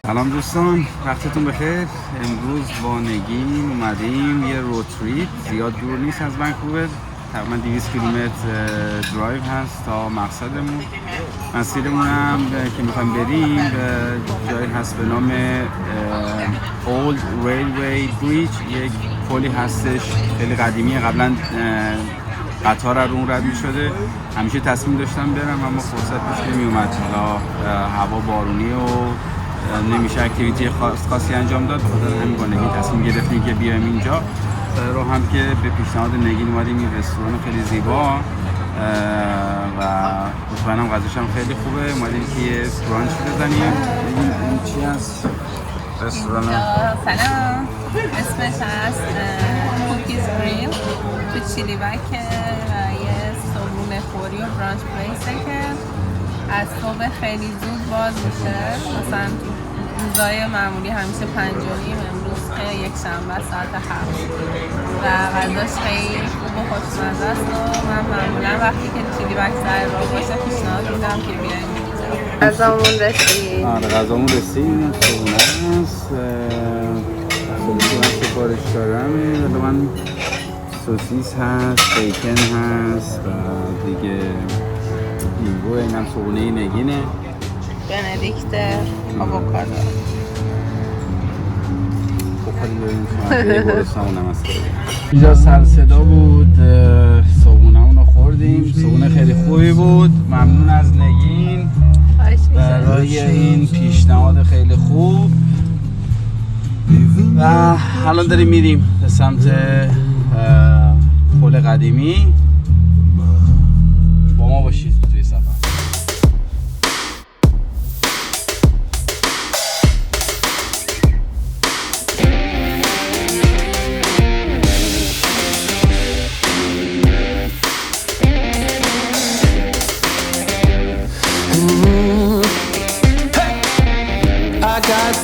سلام دوستان، وقتتون بخیر. امروز با نگین اومدیم یه رود تریپ، زیاد دور نیست از ونکوور، تقریبا 200 کیلومتر درایو هست تا مقصدمون. مسیرمون هم که میخوایم بریم جایی هست به نام Old Railway Bridge. یک پلی هستش خیلی قدیمیه، قبلا قطار رو اون رد میشده. همیشه تصمیم داشتم برم اما فرصت پیش نمیومد، حالا هوا بارونی و نمیشه اکتیویتی خاصی انجام داد. بخاطر همین با نگین تصمیم گرفتیم که بیایم اینجا رو هم که به پیشنهاد نگین اومدیم این رستوران خیلی زیبا و مطمئنم غذاش هم خیلی خوبه. اومدیم که یه برانچ بزنیم. این چی هست؟ رستوران سلام، اسمش هست کوکیز گریل تو چیلی بک، یه صبحونه خوری و برانچ پلیسه که از صبح خیلی زود باز میشه. مثلا روزای معمولی همیشه 5:30، امروز که یک شنبه ساعت 7 و غذاش خیلی خوب و خوشمزه است و من معمولا وقتی که چیلی بک سر راه باشه پیشنهاد میدم که بیاین. غذامون رسید. غذامون رسید. این صبحونه هست. صبحونه من سفارش دارم. من سوسیس هست، بیکن هست و دیگه اینگوه. این هم صبحونه نگینه، بندیکت آووکادو. خیلی بریم شما گرسنمون هم هست. اینجا سر صدا بود. صبحونه‌مون رو خوردیم. صبحونه خیلی خوبی بود. ممنون از نگین برای این پیشنهاد خیلی خوب. و الان داریم میریم به سمت پل قدیمی. با ما باشید توی سفر.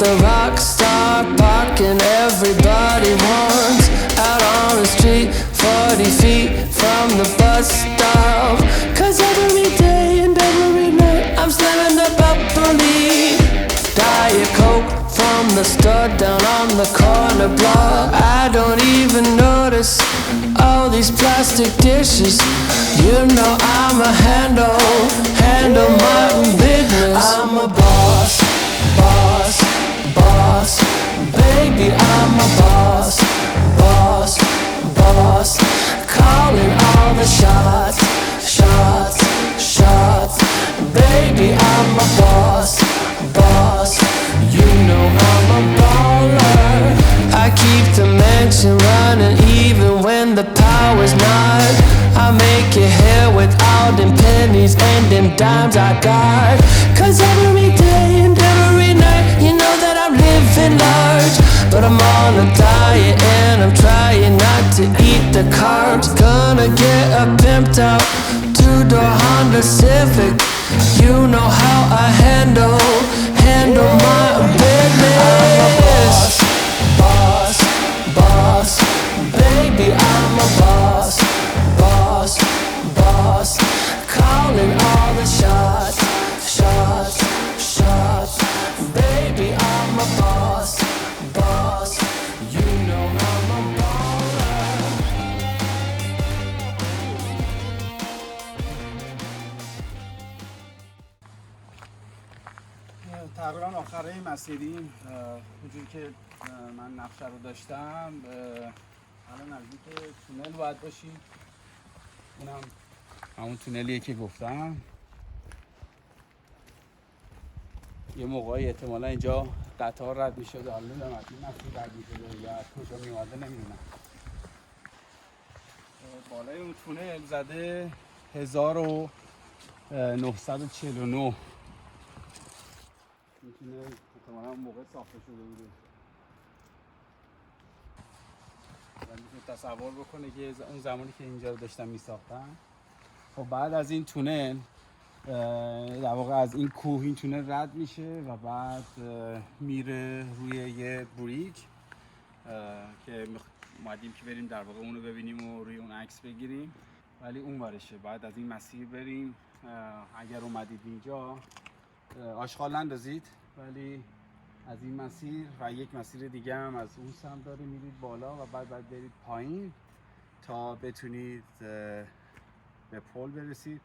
The rock star parking everybody wants out on the street 40 feet from the bus stop. Cause every day and every night I'm slamming the bubbly Diet Coke from the store down on the corner block. I don't even notice all these plastic dishes. You know I'm a handle my own business. I'm a boss, baby, I'm a boss, calling all the shots, baby, I'm a boss, you know I'm a baller. I keep the mansion running even when the power's not. I make it here with all them pennies and them dimes I got. Cause every day and every night, you know that I'm living large. But I'm on a diet and I'm trying not to eat the carbs. Gonna get a pimped out two-door Honda Civic. You know how I handle my business. I'm a boss, baby, I'm a boss, calling all the shots, baby, I'm a boss, you know I'm a baller. تقریبا آخره مسیریم. اونجوری که من نقشه رو داشتم الان نزدیک تونل باید باشیم. اونم همون تونلیه که گفتم. یه موقعی احتمالا اینجا قطار رد میشد. حالا نمیدونم از این مسیر رد میشده یا از کجا میومده نمیدونم. بالای اون تونل زده 1949. این تونل احتمالا اون موقع ساخته شده بوده. میتونید تصور بکنه که اون زمانی که اینجا رو داشتن میساختن. خب بعد از این تونل در واقع از این کوه این تونل رد میشه و بعد میره روی یه بریج که اومدیم که بریم در واقع اونو ببینیم و روی اون عکس بگیریم. ولی اون ورشه بعد از این مسیر بریم. اگر اومدید اینجا آشغال نندازید، ولی از این مسیر و یک مسیر دیگه هم از اون سمت داره میرید بالا و بعد برید پایین تا بتونید به پل برسید.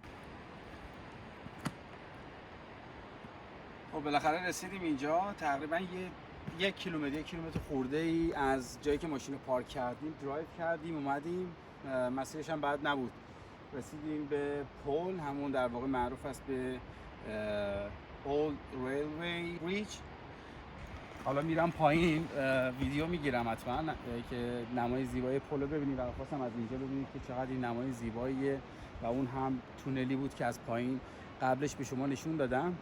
خب بالاخره رسیدیم اینجا. تقریبا یک کیلومتر خورده ای از جایی که ماشین رو پارک کردیم درایو کردیم اومدیم. مسیرش هم بد نبود. رسیدیم به پل، همون در واقع معروف است به Old Railway Bridge. حالا میرم پایین ویدیو میگیرم حتما که نمای زیبای پل رو ببینید و خواستم از اینجا ببینید که چقدر این نمای زیباییه و اون هم تونلی بود که از پایین قبلش به شما نشون دادم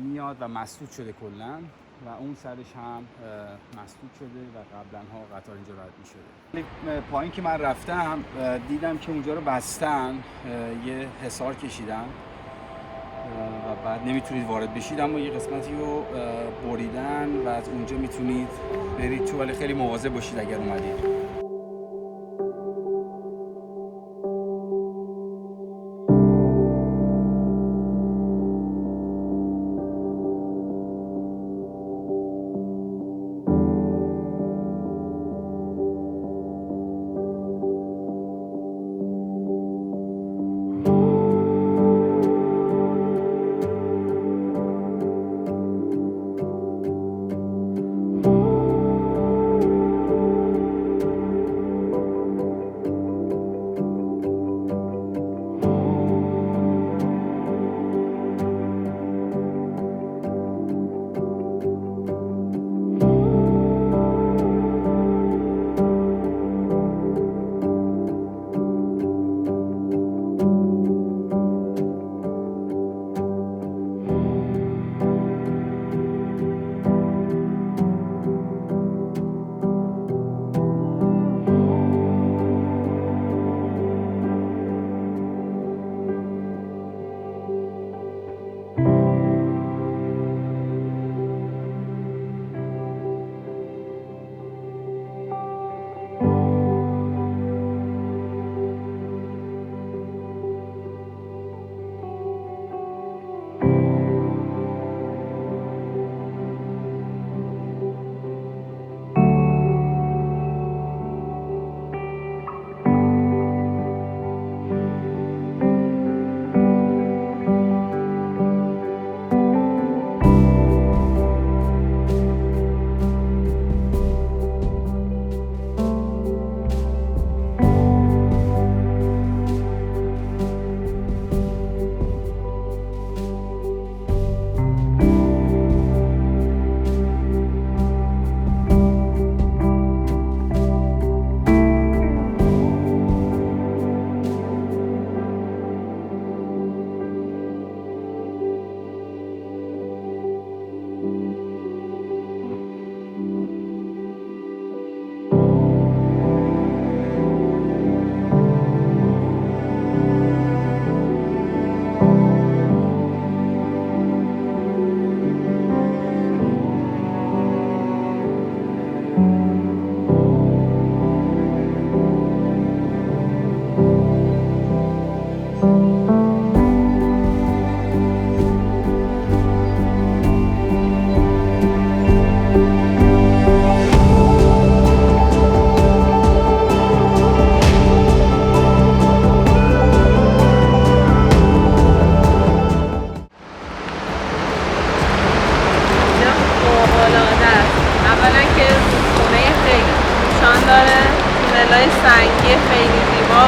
میاد و مسدود شده کلا و اون سرش هم مسدود شده و قبلا ها قطار اینجا رد میشده. پایین که من رفتم دیدم که اونجا رو بستن، یه حصار کشیدن و بعد نمیتونید وارد بشید، اما یه قسمتی رو بریدن و از اونجا میتونید برید تو، ولی خیلی مواظب باشید اگر اومدید.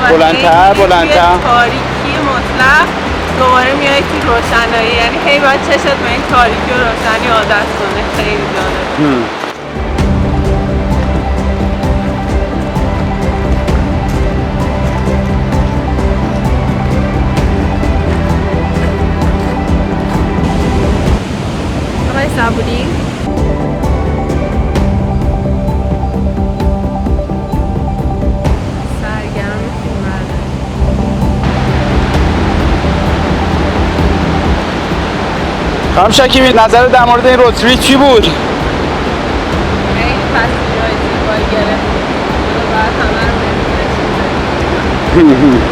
بلندتر تاریکی مطلق دوباره میای تو روشنایی، یعنی هی باید چشت به این تاریکی و روشنی عادت کنه. خیلی جالبه. آقای صبوری خانم شکیبی، نظر در مورد این رودتریپ چی بود؟ خیلی تصویرهای زیبایی گرفت. بعد همه رو